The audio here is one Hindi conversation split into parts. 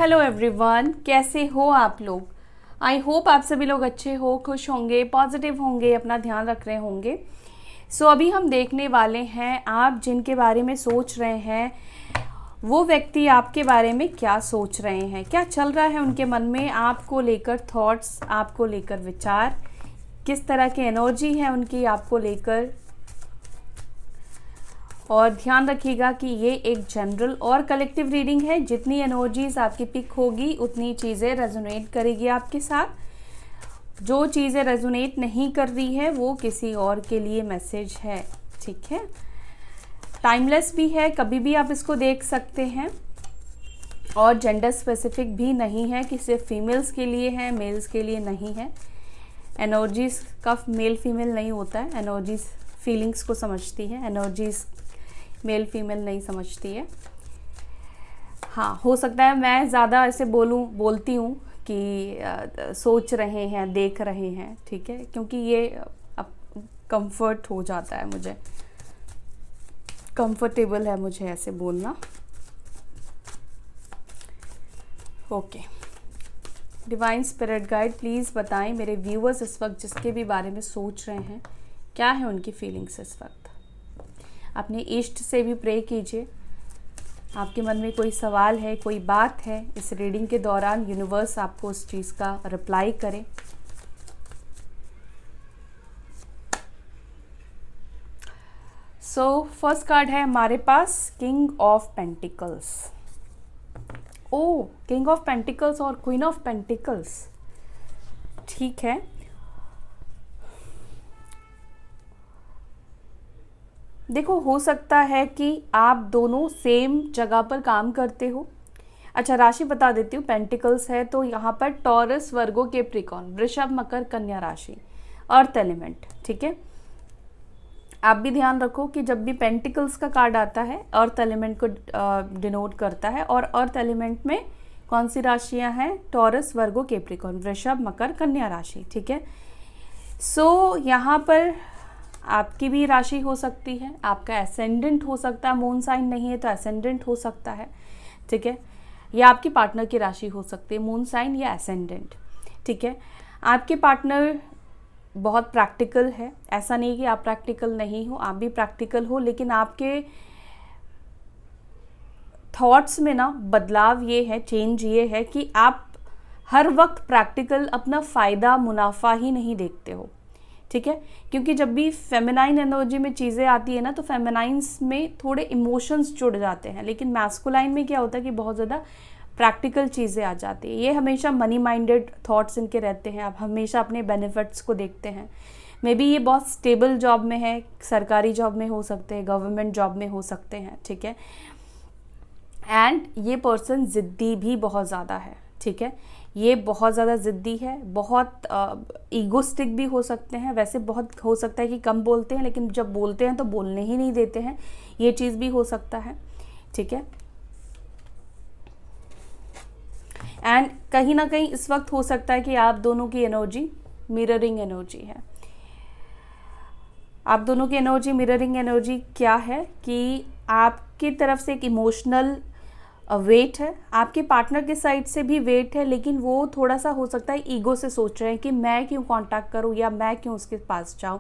हेलो एवरीवन, कैसे हो आप लोग। आई होप आप सभी लोग अच्छे हो, खुश होंगे, पॉजिटिव होंगे, अपना ध्यान रख रहे होंगे। सो अभी हम देखने वाले हैं आप जिनके बारे में सोच रहे हैं वो व्यक्ति आपके बारे में क्या सोच रहे हैं, क्या चल रहा है उनके मन में आपको लेकर, थॉट्स आपको लेकर, विचार किस तरह की एनर्जी है उनकी आपको लेकर। और ध्यान रखिएगा कि ये एक जनरल और कलेक्टिव रीडिंग है। जितनी एनर्जीज आपकी पिक होगी उतनी चीज़ें रेजोनेट करेगी आपके साथ। जो चीज़ें रेजोनेट नहीं कर रही है वो किसी और के लिए मैसेज है, ठीक है। टाइमलेस भी है, कभी भी आप इसको देख सकते हैं। और जेंडर स्पेसिफिक भी नहीं है कि सिर्फ फीमेल्स के लिए है, मेल्स के लिए नहीं है। एनर्जीज का मेल फीमेल नहीं होता है, एनर्जीज फीलिंग्स को समझती है, एनर्जीज मेल फीमेल नहीं समझती है। हाँ, हो सकता है मैं ज़्यादा ऐसे बोलती हूँ कि सोच रहे हैं, देख रहे हैं, ठीक है, क्योंकि ये अब कंफर्ट हो जाता है, मुझे कंफर्टेबल है मुझे ऐसे बोलना। Okay, divine spirit guide please बताएं मेरे व्यूअर्स इस वक्त जिसके भी बारे में सोच रहे हैं क्या है उनकी फीलिंग्स इस वक्त। अपने इष्ट से भी प्रे कीजिए। आपके मन में कोई सवाल है, कोई बात है, इस रीडिंग के दौरान यूनिवर्स आपको उस चीज़ का रिप्लाई करे। सो फर्स्ट कार्ड है हमारे पास king of pentacles. Oh, king of pentacles और क्वीन ऑफ पेंटिकल्स, ठीक है। देखो, हो सकता है कि आप दोनों सेम जगह पर काम करते हो। अच्छा, राशि बता देती हूँ। पेंटिकल्स है तो यहाँ पर टॉरस, वर्गो, कैप्रिकॉर्न, वृषभ, मकर, कन्या राशि, अर्थ एलिमेंट, ठीक है। आप भी ध्यान रखो कि जब भी पेंटिकल्स का कार्ड आता है अर्थ एलिमेंट को डिनोट करता है। और अर्थ एलिमेंट में कौन सी राशियाँ हैं? टॉरस, वर्गो, कैप्रिकॉर्न, वृषभ, मकर, कन्या राशि, ठीक है। सो यहाँ पर आपकी भी राशि हो सकती है, आपका एसेंडेंट हो सकता है, मून साइन नहीं है तो एसेंडेंट हो सकता है, ठीक है। या आपकी पार्टनर की राशि हो सकती है, मून साइन या एसेंडेंट, ठीक है। आपके पार्टनर बहुत प्रैक्टिकल है, ऐसा नहीं कि आप प्रैक्टिकल नहीं हो, आप भी प्रैक्टिकल हो, लेकिन आपके थॉट्स में ना बदलाव ये है, चेंज ये है कि आप हर वक्त प्रैक्टिकल, अपना फ़ायदा, मुनाफा ही नहीं देखते हो, ठीक है। क्योंकि जब भी फेमिनाइन एनर्जी में चीज़ें आती है ना तो फेमिनाइंस में थोड़े इमोशंस जुड़ जाते हैं, लेकिन मैस्कुलाइन में क्या होता है कि बहुत ज़्यादा प्रैक्टिकल चीज़ें आ जाती है। ये हमेशा मनी माइंडेड थॉट्स इनके रहते हैं, आप हमेशा अपने बेनिफिट्स को देखते हैं। मे बी ये बहुत स्टेबल जॉब में है, सरकारी जॉब में हो सकते हैं, गवर्नमेंट जॉब में हो सकते हैं, ठीक है। एंड ये पर्सन ज़िद्दी भी बहुत ज़्यादा है, ठीक है। ये बहुत ज़्यादा ज़िद्दी है, बहुत ईगोस्टिक भी हो सकते हैं। वैसे बहुत हो सकता है कि कम बोलते हैं, लेकिन जब बोलते हैं तो बोलने ही नहीं देते हैं, ये चीज़ भी हो सकता है, ठीक है। एंड कहीं ना कहीं इस वक्त हो सकता है कि आप दोनों की एनर्जी मिररिंग एनर्जी है। आप दोनों की एनर्जी मिररिंग एनर्जी क्या है कि आपकी तरफ से एक इमोशनल वेट है, आपके पार्टनर के साइड से भी वेट है, लेकिन वो थोड़ा सा हो सकता है ईगो से सोच रहे हैं कि मैं क्यों कांटेक्ट करूं, या मैं क्यों उसके पास जाऊं,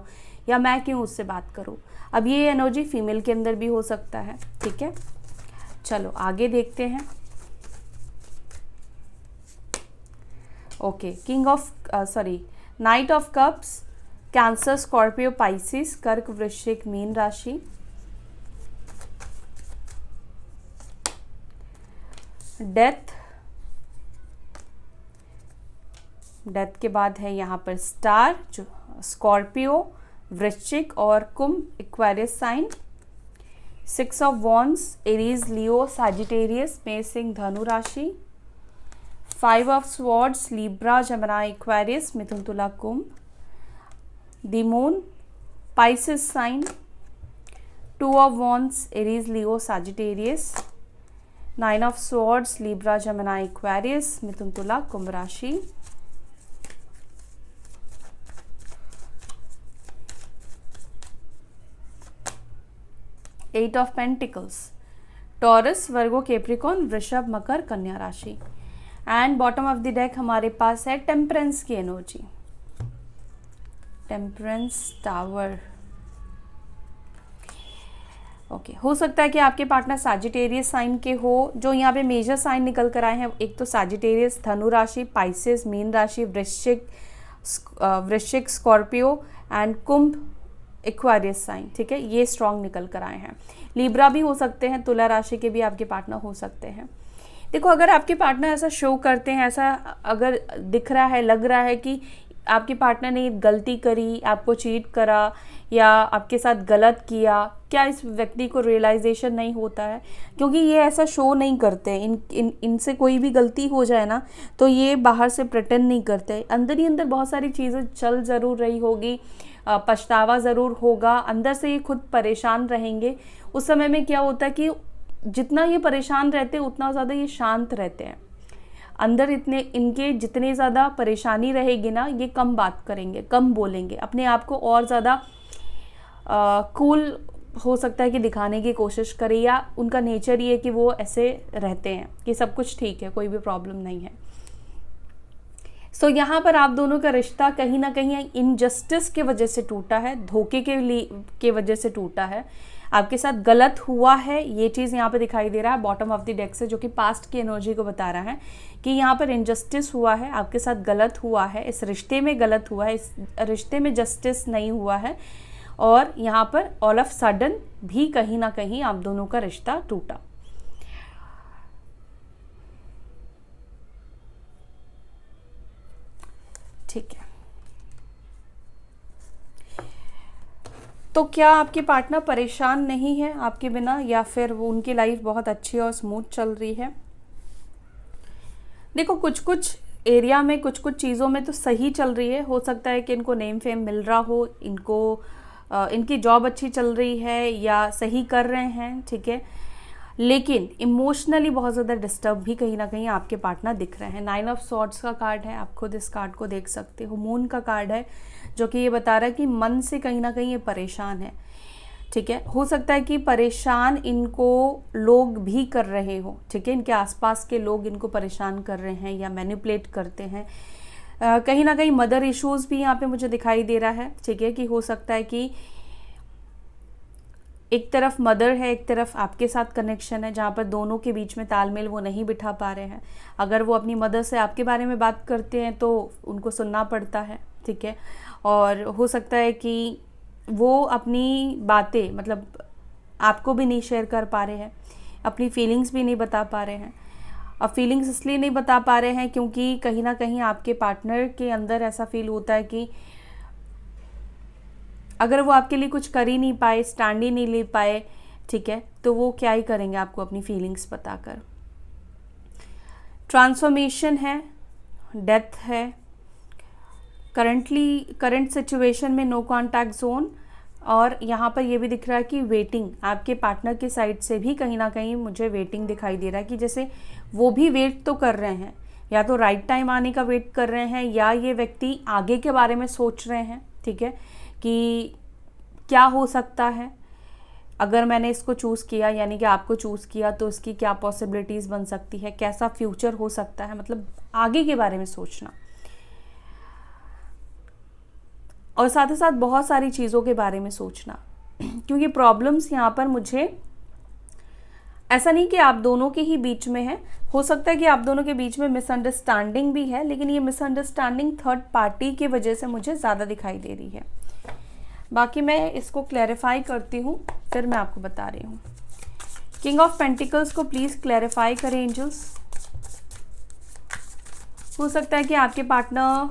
या मैं क्यों उससे बात करूं। अब ये एनर्जी फीमेल के अंदर भी हो सकता है, ठीक है। चलो आगे देखते हैं। Okay, night of cups, cancer, Scorpio, Pisces, कर्क, वृश्चिक, मीन राशि। डेथ के बाद है यहाँ पर स्टार, जो स्कॉर्पियो, वृश्चिक और कुंभ, Aquarius sign. 6 of wands, Aries, Leo, Sagittarius, मेष, धनु राशि। 5 of swords, Libra, Gemini, Aquarius, मिथुन, तुला, कुंभ। The moon, Pisces sign. 2 of wands, Aries, Leo, Sagittarius. 9 of swords, Libra, Gemini, Aquarius, मिथुन, तुला, कुंभ राशि। Eight of pentacles, Taurus, Virgo, Capricorn, वृषभ, मकर, कन्या राशि। And bottom of the deck हमारे पास है टेम्परेंस की एनर्जी, टेम्परेंस टावर। ओके हो सकता है कि आपके पार्टनर सैजिटेरियस साइन के हो। जो यहाँ पे मेजर साइन निकल कर आए हैं, एक तो सैजिटेरियस धनु राशि, पाइसेस मीन राशि, वृश्चिक स्कॉर्पियो एंड कुंभ एक्वारियस साइन, ठीक है, ये स्ट्रॉन्ग निकल कर आए हैं। लिब्रा भी हो सकते हैं, तुला राशि के भी आपके पार्टनर हो सकते हैं। देखो अगर आपके पार्टनर ऐसा शो करते हैं, ऐसा अगर दिख रहा है, लग रहा है कि आपके पार्टनर ने गलती करी, आपको चीट करा या आपके साथ गलत किया, क्या इस व्यक्ति को रियलाइजेशन नहीं होता है? क्योंकि ये ऐसा शो नहीं करते, इनसे कोई भी गलती हो जाए ना तो ये बाहर से प्रिटेंड नहीं करते, अंदर ही अंदर बहुत सारी चीज़ें चल ज़रूर रही होगी, पछतावा ज़रूर होगा, अंदर से ये खुद परेशान रहेंगे। उस समय में क्या होता है कि जितना ये परेशान रहते हैं उतना ज़्यादा ये शांत रहते हैं। अंदर इनके जितने ज़्यादा परेशानी रहेगी ना, ये कम बात करेंगे, कम बोलेंगे, अपने आप को और ज़्यादा कूल हो सकता है कि दिखाने की कोशिश करें, या उनका नेचर ये है कि वो ऐसे रहते हैं कि सब कुछ ठीक है, कोई भी प्रॉब्लम नहीं है। सो यहाँ पर आप दोनों का रिश्ता कहीं ना कहीं इनजस्टिस के वजह से टूटा है, धोखे के वजह से टूटा है, आपके साथ गलत हुआ है, ये चीज़ यहाँ पे दिखाई दे रहा है बॉटम ऑफ द डेक से, जो कि पास्ट की एनर्जी को बता रहा है कि यहाँ पर इनजस्टिस हुआ है, आपके साथ गलत हुआ है, इस रिश्ते में गलत हुआ है, इस रिश्ते में जस्टिस नहीं हुआ है, और यहाँ पर ऑल ऑफ सडन भी कहीं ना कहीं आप दोनों का रिश्ता टूटा। ठीक है, तो क्या आपके पार्टनर परेशान नहीं है आपके बिना, या फिर वो उनकी लाइफ बहुत अच्छी और स्मूथ चल रही है? देखो कुछ कुछ एरिया में, कुछ कुछ चीज़ों में तो सही चल रही है। हो सकता है कि इनको नेम फेम मिल रहा हो, इनकी जॉब अच्छी चल रही है या सही कर रहे हैं, ठीक है, लेकिन इमोशनली बहुत ज़्यादा डिस्टर्ब भी कहीं ना कहीं आपके पार्टनर दिख रहे हैं। 9 ऑफ सॉर्ड्स का कार्ड है, आप खुद इस कार्ड को देख सकते हो। मून का कार्ड है जो कि ये बता रहा है कि मन से कहीं ना कहीं ये परेशान है, ठीक है। हो सकता है कि परेशान इनको लोग भी कर रहे हो, ठीक है, इनके आसपास के लोग इनको परेशान कर रहे हैं या मैनिपुलेट करते हैं। कहीं ना कहीं मदर इश्यूज़ भी यहाँ पे मुझे दिखाई दे रहा है, ठीक है, कि हो सकता है कि एक तरफ मदर है, एक तरफ आपके साथ कनेक्शन है, जहाँ पर दोनों के बीच में तालमेल वो नहीं बिठा पा रहे हैं। अगर वो अपनी मदर से आपके बारे में बात करते हैं तो उनको सुनना पड़ता है, ठीक है, और हो सकता है कि वो अपनी बातें मतलब आपको भी नहीं शेयर कर पा रहे हैं, अपनी फीलिंग्स भी नहीं बता पा रहे हैं। अब फीलिंग्स इसलिए नहीं बता पा रहे हैं क्योंकि कहीं ना कहीं आपके पार्टनर के अंदर ऐसा फील होता है कि अगर वो आपके लिए कुछ कर ही नहीं पाए, स्टैंड ही नहीं ले पाए, ठीक है, तो वो क्या ही करेंगे आपको अपनी फीलिंग्स बताकर। ट्रांसफॉर्मेशन है, डेथ है, करंट सिचुएशन में नो कॉन्टैक्ट जोन, और यहाँ पर ये भी दिख रहा है कि वेटिंग, आपके पार्टनर की साइड से भी कहीं ना कहीं मुझे वेटिंग दिखाई दे रहा है कि जैसे वो भी वेट तो कर रहे हैं, या तो राइट टाइम आने का वेट कर रहे हैं, या ये व्यक्ति आगे के बारे में सोच रहे हैं, ठीक है, कि क्या हो सकता है अगर मैंने इसको चूज़ किया, यानी कि आपको चूज़ किया, तो इसकी क्या पॉसिबिलिटीज़ बन सकती है, कैसा फ्यूचर हो सकता है, मतलब आगे के बारे में सोचना, और साथ ही साथ बहुत सारी चीज़ों के बारे में सोचना। क्योंकि प्रॉब्लम्स यहाँ पर मुझे ऐसा नहीं कि आप दोनों के ही बीच में है, हो सकता है कि आप दोनों के बीच में मिसअंडरस्टैंडिंग भी है, लेकिन ये मिसअंडरस्टैंडिंग थर्ड पार्टी की वजह से मुझे ज़्यादा दिखाई दे रही है। बाकी मैं इसको क्लैरिफाई करती हूँ, फिर मैं आपको बता रही हूँ। किंग ऑफ पेंटिकल्स को प्लीज़ क्लैरिफाई करें एंजल्स। हो सकता है कि आपके पार्टनर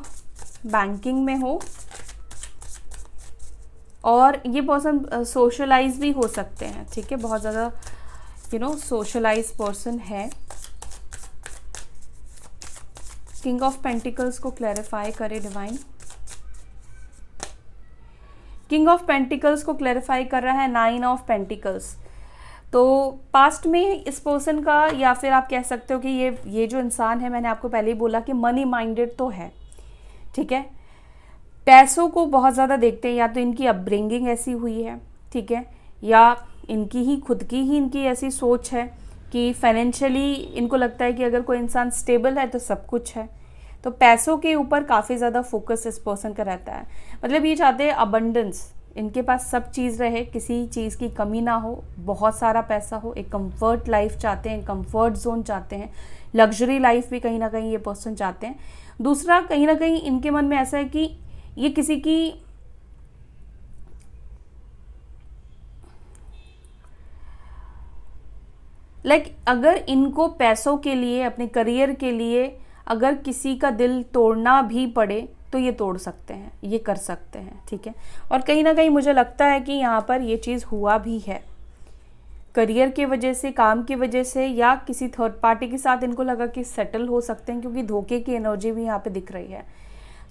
बैंकिंग में हो, और ये पर्सन सोशलाइज भी हो सकते हैं, ठीक है, बहुत ज़्यादा सोशलाइज पर्सन है। किंग ऑफ पेंटिकल्स को क्लैरिफाई करे डिवाइन। किंग ऑफ पेंटिकल्स को क्लैरिफाई कर रहा है 9 ऑफ पेंटिकल्स। तो पास्ट में इस पर्सन का, या फिर आप कह सकते हो कि ये जो इंसान है, मैंने आपको पहले ही बोला कि मनी माइंडेड तो है, ठीक है, पैसों को बहुत ज़्यादा देखते हैं, या तो इनकी अपब्रिंगिंग ऐसी हुई है, ठीक है, या इनकी ही खुद की ही इनकी ऐसी सोच है कि फाइनेंशियली इनको लगता है कि अगर कोई इंसान स्टेबल है तो सब कुछ है। तो पैसों के ऊपर काफ़ी ज़्यादा फोकस इस पर्सन का रहता है। मतलब ये चाहते हैं अबंडेंस, इनके पास सब चीज़ रहे, किसी चीज़ की कमी ना हो, बहुत सारा पैसा हो, एक कंफर्ट लाइफ चाहते हैं, कंफर्ट जोन चाहते हैं, लग्जरी लाइफ भी कहीं ना कहीं ये पर्सन चाहते हैं। दूसरा, कहीं ना कहीं इनके मन में ऐसा है कि ये किसी की अगर इनको पैसों के लिए, अपने करियर के लिए अगर किसी का दिल तोड़ना भी पड़े तो ये तोड़ सकते हैं, ये कर सकते हैं, ठीक है। और कहीं ना कहीं मुझे लगता है कि यहाँ पर ये चीज़ हुआ भी है, करियर के वजह से, काम की वजह से, या किसी थर्ड पार्टी के साथ इनको लगा कि सेटल हो सकते हैं, क्योंकि धोखे की एनर्जी भी यहाँ पे दिख रही है।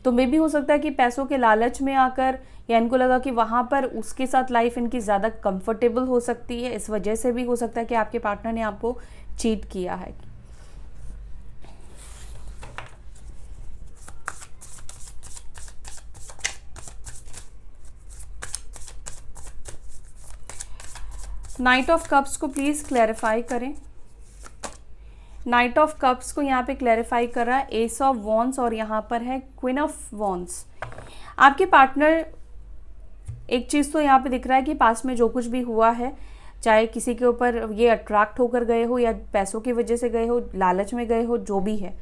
तो मे भी हो सकता है कि पैसों के लालच में आकर, या इनको लगा कि वहाँ पर उसके साथ लाइफ इनकी ज़्यादा कंफर्टेबल हो सकती है, इस वजह से भी हो सकता है कि आपके पार्टनर ने आपको चीट किया है। नाइट ऑफ कप्स को प्लीज़ क्लैरिफाई करें। नाइट ऑफ कप्स को यहाँ पे क्लैरिफाई कर रहा है एस ऑफ वॉन्ड्स, और यहाँ पर है क्वीन ऑफ वॉन्ड्स। आपके पार्टनर, एक चीज़ तो यहाँ पे दिख रहा है कि पास में जो कुछ भी हुआ है, चाहे किसी के ऊपर ये अट्रैक्ट होकर गए हो, या पैसों की वजह से गए हो, लालच में गए हो, जो भी है,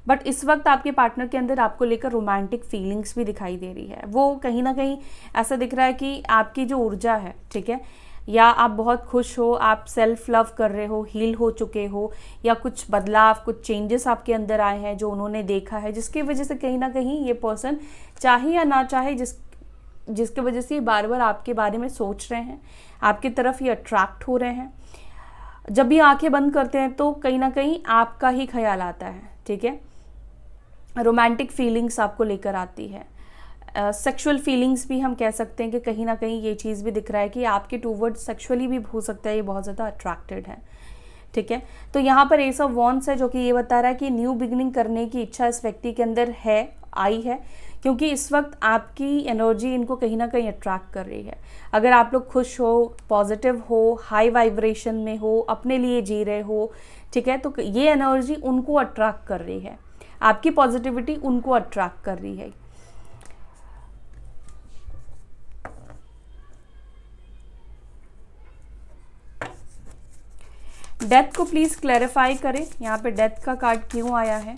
बट इस वक्त आपके पार्टनर के अंदर आपको लेकर रोमांटिक फीलिंग्स भी दिखाई दे रही है। वो कहीं ना कहीं ऐसा दिख रहा है कि आपकी जो ऊर्जा है, ठीक है, या आप बहुत खुश हो, आप सेल्फ लव कर रहे हो, हील हो चुके हो, या कुछ बदलाव, कुछ चेंजेस आपके अंदर आए हैं जो उन्होंने देखा है, जिसकी वजह से कहीं ना कहीं ये पर्सन, चाहे या ना चाहे, जिसकी वजह से ये बार बार आपके बारे में सोच रहे हैं, आपकी तरफ ये अट्रैक्ट हो रहे हैं। जब भी आंखें बंद करते हैं तो कहीं ना कहीं आपका ही ख्याल आता है, ठीक है। रोमांटिक फीलिंग्स आपको लेकर आती है, सेक्सुअल फीलिंग्स भी हम कह सकते हैं कि कहीं ना कहीं ये चीज़ भी दिख रहा है कि आपके टूवर्ड सेक्सुअली भी हो सकता है ये बहुत ज़्यादा अट्रैक्टेड है, ठीक है। तो यहाँ पर एस ऑफ वॉन्ड्स है, जो कि ये बता रहा है कि न्यू बिगिनिंग करने की इच्छा इस व्यक्ति के अंदर आई है, क्योंकि इस वक्त आपकी एनर्जी इनको कहीं ना कहीं अट्रैक्ट कर रही है। अगर आप लोग खुश हो, पॉजिटिव हो, हाई वाइब्रेशन में हो, अपने लिए जी रहे हो, ठीक है, तो ये एनर्जी उनको अट्रैक्ट कर रही है, आपकी पॉजिटिविटी उनको अट्रैक्ट कर रही है। डेथ को प्लीज क्लैरिफाई करें, यहाँ पे डेथ का कार्ड क्यों आया है।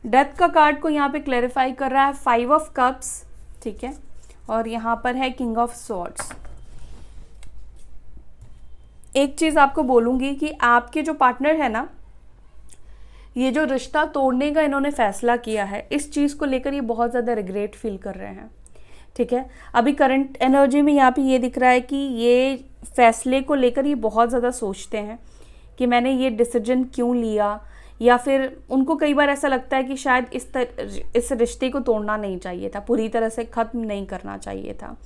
डेथ का कार्ड को यहाँ पे क्लैरिफाई कर रहा है 5 ऑफ कप्स, ठीक है, और यहाँ पर है किंग ऑफ स्वॉर्ड्स। एक चीज आपको बोलूंगी कि आपके जो पार्टनर है ना, ये जो रिश्ता तोड़ने का इन्होंने फैसला किया है, इस चीज को लेकर ये बहुत ज्यादा रिग्रेट फील कर रहे हैं, ठीक है। अभी करंट एनर्जी में यहाँ पे ये दिख रहा है कि ये फैसले को लेकर ये बहुत ज़्यादा सोचते हैं कि मैंने ये डिसीजन क्यों लिया, या फिर उनको कई बार ऐसा लगता है कि शायद इस रिश्ते को तोड़ना नहीं चाहिए था, पूरी तरह से ख़त्म नहीं करना चाहिए था।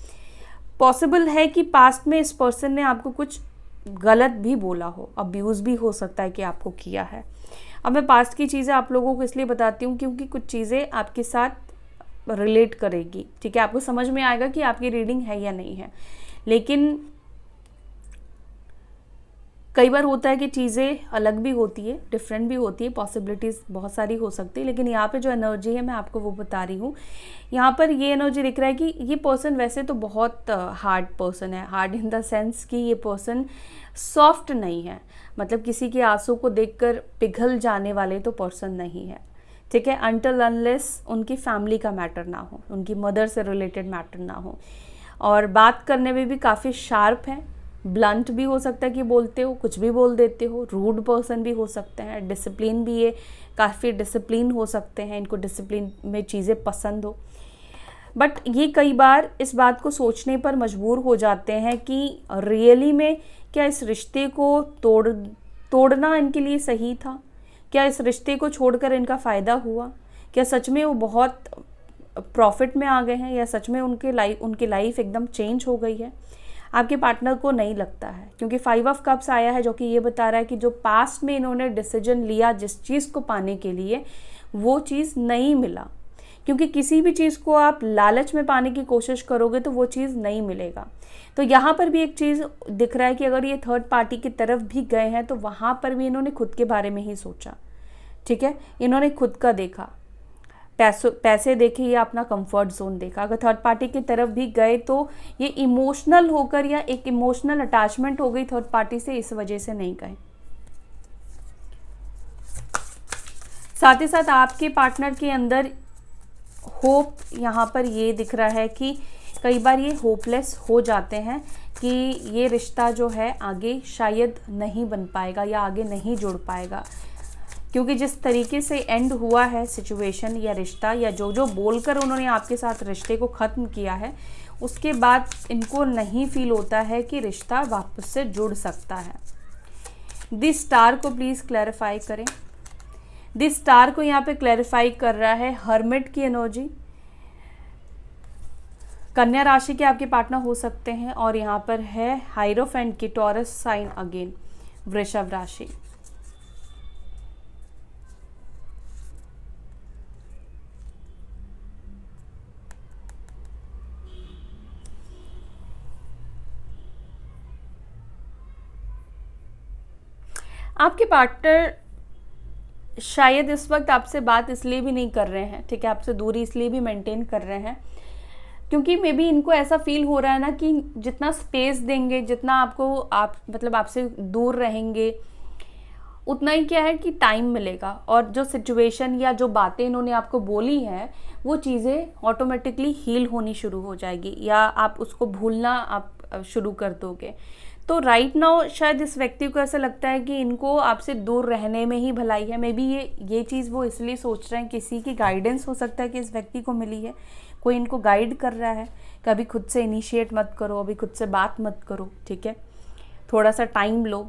पॉसिबल है कि पास्ट में इस पर्सन ने आपको कुछ गलत भी बोला हो, अब्यूज़ भी हो सकता है कि आपको किया है। अब मैं पास्ट की चीज़ें आप लोगों को इसलिए बताती हूँ क्योंकि कुछ चीज़ें आपके साथ रिलेट करेगी, ठीक है, आपको समझ में आएगा कि आपकी रीडिंग है या नहीं है। लेकिन कई बार होता है कि चीज़ें अलग भी होती है, डिफरेंट भी होती है, पॉसिबिलिटीज़ बहुत सारी हो सकती है, लेकिन यहाँ पे जो एनर्जी है मैं आपको वो बता रही हूँ। यहाँ पर ये एनर्जी दिख रहा है कि ये पर्सन वैसे तो बहुत हार्ड पर्सन है, हार्ड इन द सेंस कि ये पर्सन सॉफ्ट नहीं है, मतलब किसी के आंसू को देखकर पिघल जाने वाले तो पर्सन नहीं है, ठीक है, अनटिल अनलेस उनकी फैमिली का मैटर ना हो, उनकी मदर से रिलेटेड मैटर ना हो। और बात करने में भी काफ़ी शार्प है, ब्लंट भी हो सकता है कि बोलते हो, कुछ भी बोल देते हो, रूड पर्सन भी हो सकते हैं, डिसिप्लिन भी ये काफ़ी डिसिप्लिन हो सकते हैं, इनको डिसिप्लिन में चीज़ें पसंद हो। बट ये कई बार इस बात को सोचने पर मजबूर हो जाते हैं कि रियली में क्या इस रिश्ते को तोड़ना इनके लिए सही था, क्या इस रिश्ते को छोड़कर इनका फ़ायदा हुआ, क्या सच में वो बहुत प्रॉफिट में आ गए हैं, या सच में उनकी लाइफ एकदम चेंज हो गई है। आपके पार्टनर को नहीं लगता है, क्योंकि 5 ऑफ कप्स आया है, जो कि ये बता रहा है कि जो पास्ट में इन्होंने डिसीजन लिया जिस चीज़ को पाने के लिए, वो चीज़ नहीं मिला, क्योंकि किसी भी चीज़ को आप लालच में पाने की कोशिश करोगे तो वो चीज़ नहीं मिलेगा। तो यहाँ पर भी एक चीज़ दिख रहा है कि अगर ये थर्ड पार्टी की तरफ भी गए हैं तो वहाँ पर भी इन्होंने खुद के बारे में ही सोचा, ठीक है, इन्होंने खुद का देखा, पैसे देखे या अपना कंफर्ट जोन देखा। अगर थर्ड पार्टी की तरफ भी गए तो ये इमोशनल होकर या एक इमोशनल अटैचमेंट हो गई थर्ड पार्टी से, इस वजह से नहीं गए। साथ ही साथ आपके पार्टनर के अंदर होप यहाँ पर ये दिख रहा है कि कई बार ये होपलेस हो जाते हैं कि ये रिश्ता जो है आगे शायद नहीं बन पाएगा या आगे नहीं जुड़ पाएगा, क्योंकि जिस तरीके से एंड हुआ है सिचुएशन या रिश्ता, या जो जो बोलकर उन्होंने आपके साथ रिश्ते को ख़त्म किया है, उसके बाद इनको नहीं फील होता है कि रिश्ता वापस से जुड़ सकता है। दिस स्टार को प्लीज़ क्लैरिफाई करें। दिस स्टार को यहाँ पे क्लैरिफाई कर रहा है हर्मिट की एनर्जी। कन्या राशि के आपके पार्टनर हो सकते हैं, और यहाँ पर है हाइरोफेंट की टॉरस साइन अगेन, वृषभ राशि। आपके पार्टनर शायद इस वक्त आपसे बात इसलिए भी नहीं कर रहे हैं, ठीक है, आपसे दूरी इसलिए भी मेंटेन कर रहे हैं क्योंकि मे बी इनको ऐसा फील हो रहा है ना कि जितना स्पेस देंगे, जितना आपसे दूर रहेंगे, उतना ही क्या है कि टाइम मिलेगा, और जो सिचुएशन या जो बातें इन्होंने आपको बोली हैं वो चीज़ें ऑटोमेटिकली हील होनी शुरू हो जाएगी, या आप उसको भूलना आप शुरू कर दोगे। तो राइट नाउ शायद इस व्यक्ति को ऐसा लगता है कि इनको आपसे दूर रहने में ही भलाई है। मे बी ये चीज़ वो इसलिए सोच रहे हैं, किसी की गाइडेंस हो सकता है कि इस व्यक्ति को मिली है, कोई इनको गाइड कर रहा है कि अभी खुद से इनिशिएट मत करो, अभी खुद से बात मत करो, ठीक है, थोड़ा सा टाइम लो।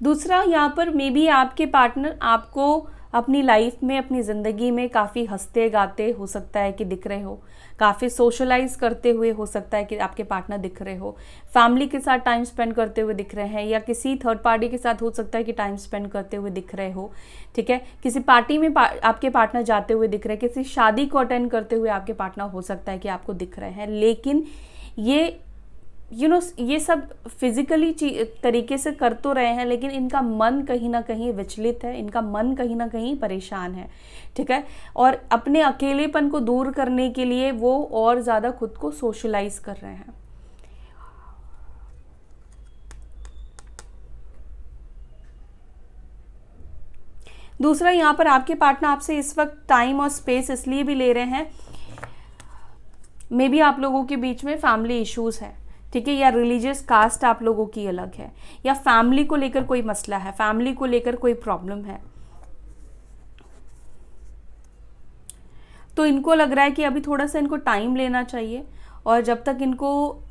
दूसरा, यहाँ पर मे बी आपके पार्टनर आपको अपनी लाइफ में, अपनी ज़िंदगी में काफ़ी हंसते गाते हो सकता है कि दिख रहे हो, काफ़ी सोशलाइज करते हुए हो सकता है कि आपके पार्टनर दिख रहे हो, फैमिली के साथ टाइम स्पेंड करते हुए दिख रहे हैं, या किसी थर्ड पार्टी के साथ हो सकता है कि टाइम स्पेंड करते हुए दिख रहे हो, ठीक है, किसी पार्टी में आपके पार्टनर जाते हुए दिख रहे हैं, किसी शादी को अटेंड करते हुए आपके पार्टनर हो सकता है कि आपको दिख रहे हैं। लेकिन ये ये सब फिजिकली तरीके से कर तो रहे हैं, लेकिन इनका मन कहीं ना कहीं विचलित है, इनका मन कहीं ना कहीं परेशान है, ठीक है, और अपने अकेलेपन को दूर करने के लिए वो और ज़्यादा खुद को सोशलाइज कर रहे हैं। दूसरा, यहाँ पर आपके पार्टनर आपसे इस वक्त टाइम और स्पेस इसलिए भी ले रहे हैं, मे बी आप लोगों के बीच में फैमिली इश्यूज है, ठीक है, या रिलीजियस कास्ट आप लोगों की अलग है, या फैमिली को लेकर कोई मसला है, फैमिली को लेकर कोई प्रॉब्लम है। तो इनको लग रहा है कि अभी थोड़ा सा इनको टाइम लेना चाहिए, और जब तक इनको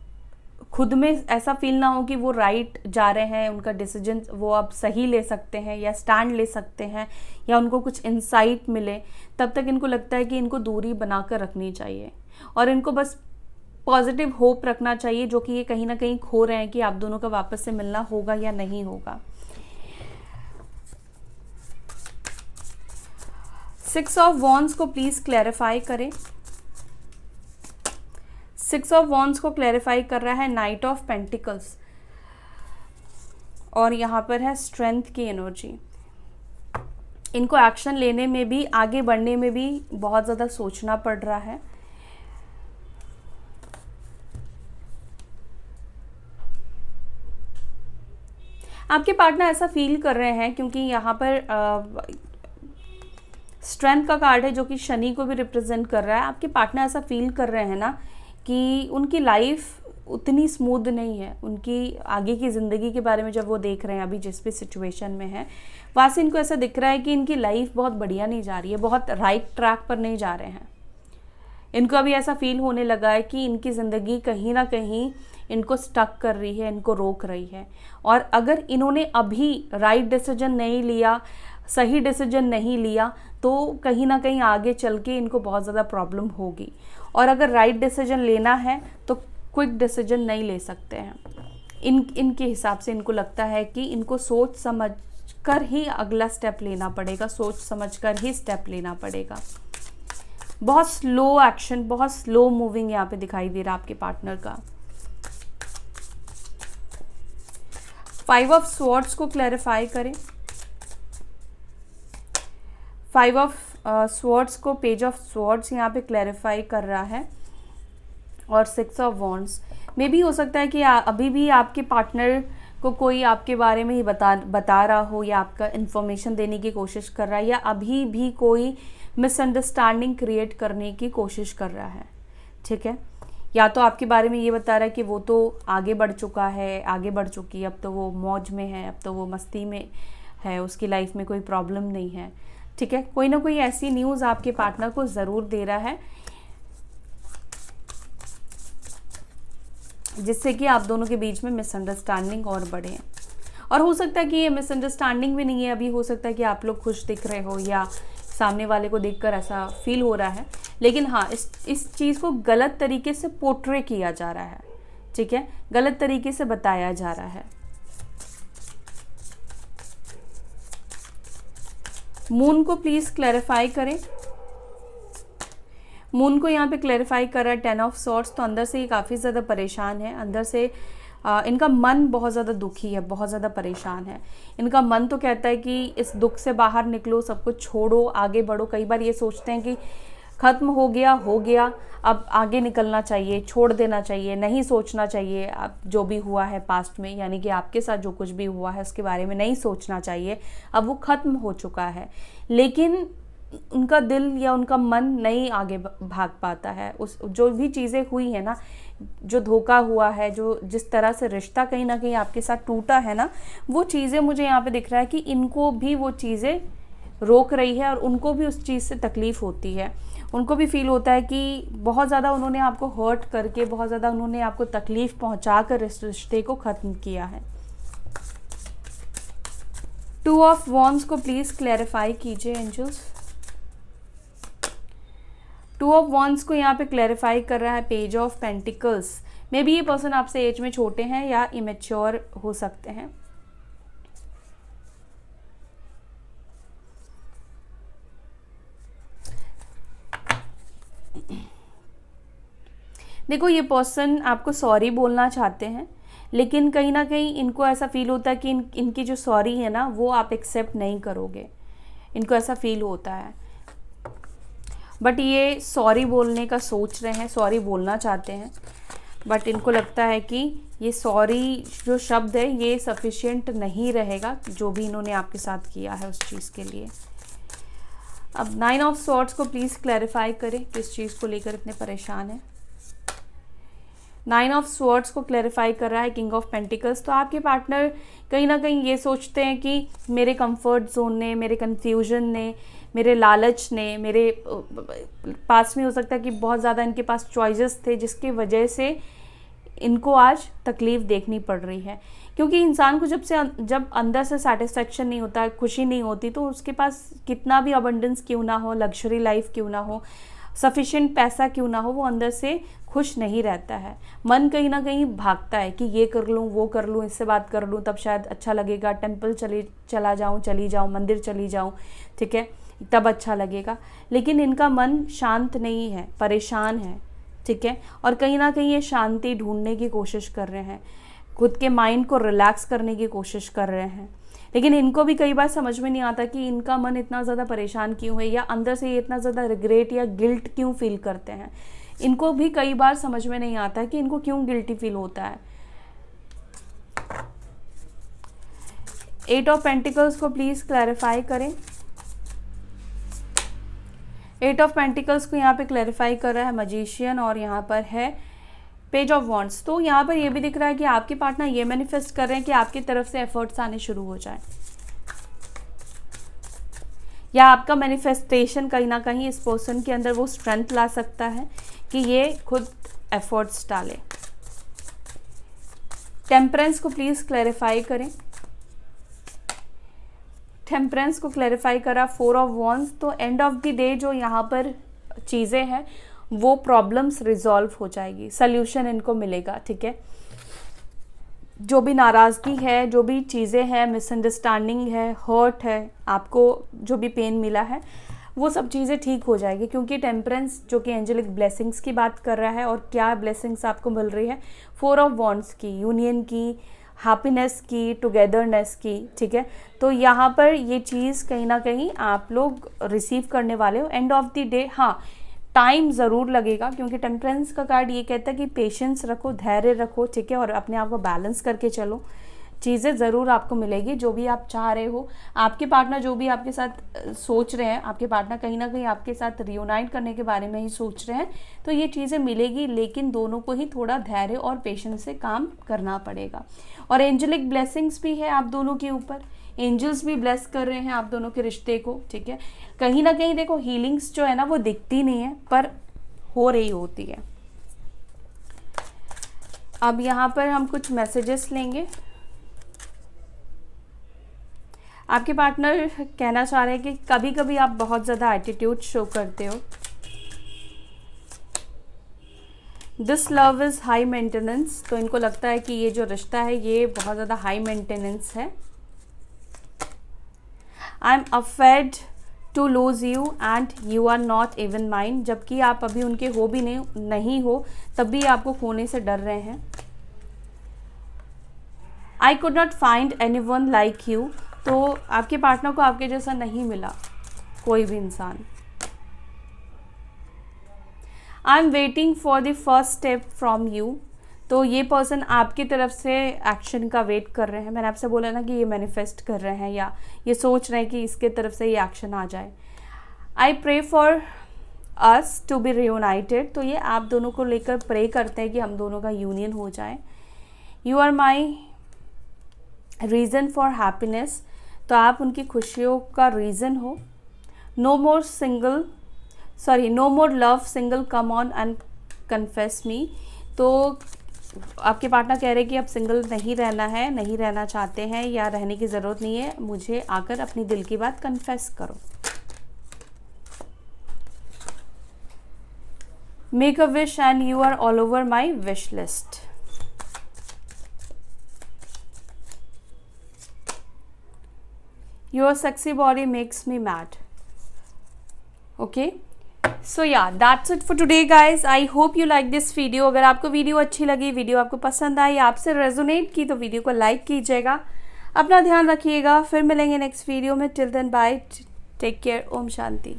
खुद में ऐसा फील ना हो कि वो राइट जा रहे हैं, उनका डिसीजन वो अब सही ले सकते हैं या स्टैंड ले सकते हैं, या उनको कुछ इंसाइट मिले, तब तक इनको लगता है कि इनको दूरी बनाकर रखनी चाहिए, और इनको बस पॉजिटिव होप रखना चाहिए, जो कि ये कहीं ना कहीं खो रहे हैं कि आप दोनों का वापस से मिलना होगा या नहीं होगा। 6 ऑफ वॉन्ड्स को प्लीज क्लैरिफाई करें। 6 ऑफ वॉन्ड्स को क्लैरिफाई कर रहा है नाइट ऑफ पेंटिकल्स, और यहाँ पर है स्ट्रेंथ की एनर्जी। इनको एक्शन लेने में भी, आगे बढ़ने में भी बहुत ज़्यादा सोचना पड़ रहा है। आपके पार्टनर ऐसा फील कर रहे हैं, क्योंकि यहाँ पर स्ट्रेंथ का कार्ड है जो कि शनि को भी रिप्रेजेंट कर रहा है। आपके पार्टनर ऐसा फील कर रहे हैं ना कि उनकी लाइफ उतनी स्मूथ नहीं है, उनकी आगे की ज़िंदगी के बारे में जब वो देख रहे हैं, अभी जिस भी सिचुएशन में है, वहाँ से इनको ऐसा दिख रहा है कि इनकी लाइफ बहुत बढ़िया नहीं जा रही है, बहुत राइट ट्रैक पर नहीं जा रहे हैं। इनको अभी ऐसा फील होने लगा है कि इनकी ज़िंदगी कहीं ना कहीं इनको स्टक कर रही है, इनको रोक रही है, और अगर इन्होंने अभी राइट डिसीजन नहीं लिया, सही डिसीजन नहीं लिया, तो कहीं ना कहीं आगे चल के इनको बहुत ज़्यादा प्रॉब्लम होगी। और अगर राइट डिसीजन लेना है तो क्विक डिसीजन नहीं ले सकते हैं। इनके हिसाब से इनको लगता है कि इनको सोच समझ कर ही अगला स्टेप लेना पड़ेगा, सोच समझ कर ही स्टेप लेना पड़ेगा। बहुत स्लो एक्शन, बहुत स्लो मूविंग यहाँ पे दिखाई दे रहा है आपके पार्टनर का। 5 ऑफ स्वॉर्ड्स को क्लैरिफाई करें। 5 ऑफ स्वॉर्ड्स को पेज ऑफ स्वॉर्ड्स यहाँ पे क्लैरिफाई कर रहा है, और 6 ऑफ वॉन्ड्स। मे भी हो सकता है कि अभी भी आपके पार्टनर को कोई आपके बारे में ही बता रहा हो, या आपका इन्फॉर्मेशन देने की कोशिश कर रहा है, या अभी भी कोई मिसअंडरस्टैंडिंग क्रिएट करने की कोशिश कर रहा है। ठीक है, या तो आपके बारे में ये बता रहा है कि वो तो आगे बढ़ चुका है, आगे बढ़ चुकी है, अब तो वो मौज में है, अब तो वो मस्ती में है, उसकी लाइफ में कोई प्रॉब्लम नहीं है। ठीक है, कोई ना कोई ऐसी न्यूज़ आपके पार्टनर को ज़रूर दे रहा है जिससे कि आप दोनों के बीच में मिसअंडरस्टैंडिंग और बढ़े। और हो सकता है कि ये मिसअंडरस्टैंडिंग भी नहीं है, अभी हो सकता है कि आप लोग खुश दिख रहे हो या सामने वाले को देखकर ऐसा फील हो रहा है, लेकिन हाँ इस चीज़ को गलत तरीके से पोर्ट्रे किया जा रहा है। ठीक है, गलत तरीके से बताया जा रहा है। मून को प्लीज़ क्लैरिफाई करें। मून को यहाँ पे क्लैरिफाई कर रहा है 10 ऑफ सॉर्ड्स। तो अंदर से ये काफ़ी ज़्यादा परेशान है, अंदर से इनका मन बहुत ज़्यादा दुखी है, बहुत ज़्यादा परेशान है। इनका मन तो कहता है कि इस दुख से बाहर निकलो, सब कुछ छोड़ो, आगे बढ़ो। कई बार ये सोचते हैं कि ख़त्म हो गया, अब आगे निकलना चाहिए, छोड़ देना चाहिए, नहीं सोचना चाहिए अब जो भी हुआ है पास्ट में, यानी कि आपके साथ जो कुछ भी हुआ है उसके बारे में नहीं सोचना चाहिए, अब वो ख़त्म हो चुका है। लेकिन उनका दिल या उनका मन नहीं आगे भाग पाता है। उस जो भी चीज़ें हुई है ना, जो धोखा हुआ है, जो जिस तरह से रिश्ता कहीं ना कहीं आपके साथ टूटा है ना, वो चीज़ें मुझे यहाँ पे दिख रहा है कि इनको भी वो चीज़ें रोक रही है, और उनको भी उस चीज़ से तकलीफ़ होती है। उनको भी फील होता है कि बहुत ज़्यादा उन्होंने आपको हर्ट करके, बहुत ज़्यादा उन्होंने आपको तकलीफ़ पहुँचा कर इस रिश्ते को ख़त्म किया है। 2 ऑफ वॉन्ड्स को प्लीज़ क्लैरिफाई कीजिए एंजल्स। 2 ऑफ वॉन्ड्स को यहाँ पे क्लैरिफाई कर रहा है page of pentacles. May be ये पर्सन आपसे एज में छोटे हैं या इमेच्योर हो सकते हैं। देखो, ये पर्सन आपको सॉरी बोलना चाहते हैं, लेकिन कहीं ना कहीं इनको ऐसा फील होता है कि इनकी जो सॉरी है ना वो आप एक्सेप्ट नहीं करोगे, इनको ऐसा फील होता है। बट ये सॉरी बोलने का सोच रहे हैं, सॉरी बोलना चाहते हैं, बट इनको लगता है कि ये सॉरी जो शब्द है ये सफिशिएंट नहीं रहेगा, जो भी इन्होंने आपके साथ किया है उस चीज़ के लिए। अब 9 ऑफ सॉर्ड्स को प्लीज़ क्लैरिफाई करें, किस चीज़ को लेकर इतने परेशान हैं। 9 ऑफ स्वॉर्ड्स को क्लैरिफाई कर रहा है किंग ऑफ पेंटिकल्स। तो आपके पार्टनर कहीं ना कहीं ये सोचते हैं कि मेरे कंफर्ट जोन ने, मेरे कन्फ्यूजन ने, मेरे लालच ने, मेरे पास में हो सकता है कि बहुत ज़्यादा इनके पास चॉइसेस थे जिसकी वजह से इनको आज तकलीफ़ देखनी पड़ रही है। क्योंकि इंसान को जब अंदर से सेटिस्फेक्शन नहीं होता है, खुशी नहीं होती, तो उसके पास कितना भी अबंडेंस क्यों ना हो, लग्जरी लाइफ क्यों ना हो, सफिशिएंट पैसा क्यों ना हो, वो अंदर से खुश नहीं रहता है। मन कहीं ना कहीं भागता है कि ये कर लूँ, वो कर लूँ, इससे बात कर लूँ, तब शायद अच्छा लगेगा, टेंपल चली जाऊँ, मंदिर चली जाऊँ, ठीक है, तब अच्छा लगेगा। लेकिन इनका मन शांत नहीं है, परेशान है, ठीक है, और कहीं ना कहीं ये शांति ढूंढने की कोशिश कर रहे हैं, खुद के माइंड को रिलैक्स करने की कोशिश कर रहे हैं। लेकिन इनको भी कई बार समझ में नहीं आता कि इनका मन इतना ज़्यादा परेशान क्यों है, या अंदर से ये इतना ज़्यादा रिग्रेट या गिल्ट क्यों फील करते हैं। इनको भी कई बार समझ में नहीं आता कि इनको क्यों गिल्टी फील होता है। 8 ऑफ पेंटिकल्स को प्लीज़ क्लैरिफाई करें। 8 ऑफ पेंटिकल्स को यहाँ पे क्लैरिफाई कर रहा है मैजिशियन, और यहाँ पर है पेज ऑफ वॉन्ड्स। तो यहाँ पर ये भी दिख रहा है कि आपके पार्टनर ये मैनिफेस्ट कर रहे हैं कि आपकी तरफ से एफर्ट्स आने शुरू हो जाए, या आपका मैनिफेस्टेशन कहीं ना कहीं इस पर्सन के अंदर वो स्ट्रेंथ ला सकता है कि ये खुद एफर्ट्स डाले। टेम्परेंस को प्लीज़ क्लैरिफाई करें। टेम्परेंस को क्लैरिफाई करा 4 ऑफ वॉन्ड्स। तो एंड ऑफ द डे जो यहाँ पर चीज़ें हैं वो प्रॉब्लम्स रिजॉल्व हो जाएगी, सल्यूशन इनको मिलेगा, ठीक है। जो भी नाराज़गी है, जो भी चीज़ें हैं, मिसअंडरस्टैंडिंग है, हर्ट है, आपको जो भी पेन मिला है, वो सब चीज़ें ठीक हो जाएगी, क्योंकि टेम्परेंस जो कि एंजेलिक ब्लेसिंग्स की बात कर रहा है। और क्या ब्लेसिंग्स आपको मिल रही है? 4 ऑफ वॉन्ड्स की, यूनियन की, हैप्पीनेस की, टुगेदरनेस की, ठीक है। तो यहाँ पर ये चीज़ कहीं ना कहीं आप लोग रिसीव करने वाले हो एंड ऑफ द डे। हाँ, टाइम ज़रूर लगेगा, क्योंकि टेम्परेंस का कार्ड ये कहता है कि पेशेंस रखो, धैर्य रखो, ठीक है, और अपने आप को बैलेंस करके चलो। चीज़ें ज़रूर आपको मिलेगी जो भी आप चाह रहे हो। आपके पार्टनर जो भी आपके साथ सोच रहे हैं, आपके पार्टनर कहीं ना कहीं आपके साथ रियूनाइट करने के बारे में ही सोच रहे हैं, तो ये चीज़ें मिलेगी, लेकिन दोनों को ही थोड़ा धैर्य और पेशेंस से काम करना पड़ेगा। और एंजेलिक ब्लेसिंग्स भी है आप दोनों के ऊपर, एंजल्स भी ब्लेस कर रहे हैं आप दोनों के रिश्ते को, ठीक है। कहीं ना कहीं देखो हीलिंग्स जो है ना वो दिखती नहीं है पर हो रही होती है। अब यहाँ पर हम कुछ मैसेजेस लेंगे। आपके पार्टनर कहना चाह रहे हैं कि कभी कभी आप बहुत ज़्यादा एटीट्यूड शो करते हो। This love is high maintenance, तो इनको लगता है कि ये जो रिश्ता है ये बहुत ज़्यादा हाई मेंटेनेंस है। I am afraid to lose you and you are not even mine, जबकि आप अभी उनके हो भी नहीं हो, तब भी आपको खोने से डर रहे हैं। I could not find any one like you, तो आपके पार्टनर को आपके जैसा नहीं मिला कोई भी इंसान। I am waiting for the first step from you, तो ये पर्सन आपकी तरफ से एक्शन का वेट कर रहे हैं। मैंने आपसे बोला ना कि ये मैनिफेस्ट कर रहे हैं या ये सोच रहे हैं कि इसके तरफ से ये एक्शन आ जाए। I pray for us to be reunited, तो ये आप दोनों को लेकर प्रे करते हैं कि हम दोनों का यूनियन हो जाए। You are my reason for happiness, तो आप उनकी खुशियों का रीज़न हो। No more love single, come on and confess me, तो आपके पार्टनर कह रहे हैं कि अब सिंगल नहीं रहना है, नहीं रहना चाहते हैं या रहने की ज़रूरत नहीं है, मुझे आकर अपनी दिल की बात कन्फेस करो। Make a wish and you are all over my wish list. Your sexy body makes me mad. Okay, so yeah, that's it for today guys. I hope you like this video. अगर आपको वीडियो अच्छी लगी, वीडियो आपको पसंद आई, आपसे रेजोनेट की, तो वीडियो को लाइक कीजिएगा। अपना ध्यान रखिएगा, फिर मिलेंगे नेक्स्ट वीडियो में। Till then bye, take care, ओम शांति।